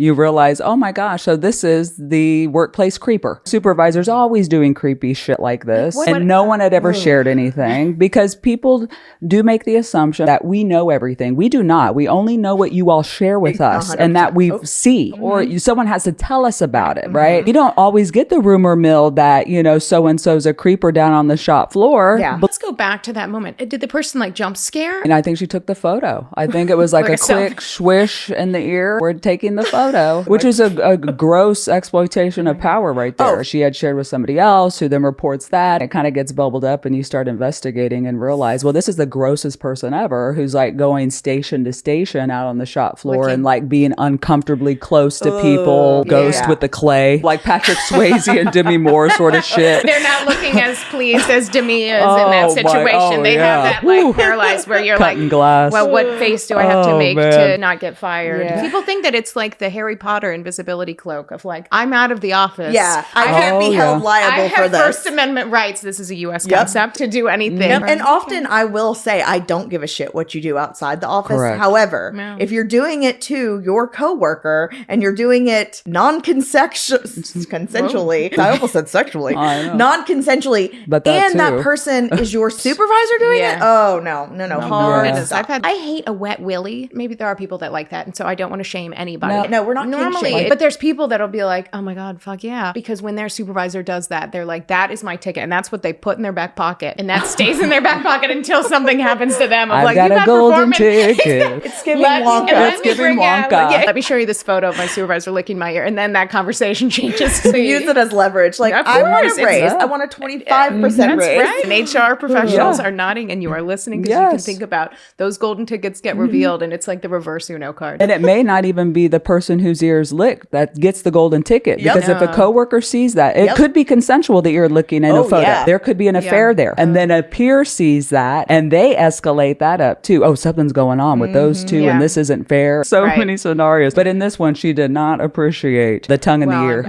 You realize, oh my gosh, so this is the workplace creeper. Supervisor's always doing creepy shit like this. And no one had ever shared anything because people do make the assumption that we know everything. We do not. We only know what you all share with us and that we see, or someone has to tell us about it, right? You don't always get the rumor mill that, so-and-so's a creeper down on the shop floor. Yeah. But Let's go back to that moment. Did the person like jump scare? and I think she took the photo. I think it was like a quick swish in the ear. We're taking the photo, which is a gross exploitation of power right there. She had shared with somebody else who then reports that. It kind of gets bubbled up and you start investigating and realize, well, this is the grossest person ever who's like going station to station out on the shop floor and like being uncomfortably close to people, ghost with the clay, like Patrick Swayze and Demi Moore sort of shit. They're not looking as pleased as Demi is in that situation. They have that like paralyzed where you're Cutting like, glass. well, what face do I have to make man. to not get fired? Yeah. People think that it's like the Harry Potter invisibility cloak of like, I'm out of the office. Yeah, I can't be held I liable for have this. First Amendment rights. This is a U.S. concept to do anything. Yep. And often I will say I don't give a shit what you do outside the office. Correct. However, No. if you're doing it to your coworker and you're doing it non-consensually, I almost said sexually, I know. non-consensually, But that and that too. person is your supervisor doing Yeah. it. Oh no, hard Yeah. stop. I hate a wet willy. Maybe there are people that like that, and so I don't want to shame anybody. No, we're not normally, kink-shaming. but there's people that'll be like, "Oh my god, fuck yeah!" Because when their supervisor does that, they're like, "That is my ticket," and that's what they put in their back pocket, and that stays in their back pocket until something happens to them. I've Like, got "You a golden performance." ticket. It's giving Let me- Wonka. and let It's me giving bring out- Wonka. yeah, let me show you this photo of my supervisor licking my ear, and then that conversation changes. So Use it as leverage. Like, Of I want course, a it's raise. that. I want a 25% That's raise. right. And HR professionals Yeah. are nodding and you are listening because you can Yes. think about those golden tickets get revealed and it's like the reverse Uno card. And it may not even be the person whose ears licked that gets the golden ticket. Yep. Because if a coworker sees that, it could be consensual, the ear licking in a photo. yeah. There could be an affair there. And then a peer sees that and they escalate that up too. Oh, something's going on with those two Yeah. and this isn't fair. So Right. many scenarios. But in this one, she did not appreciate the tongue in the ear.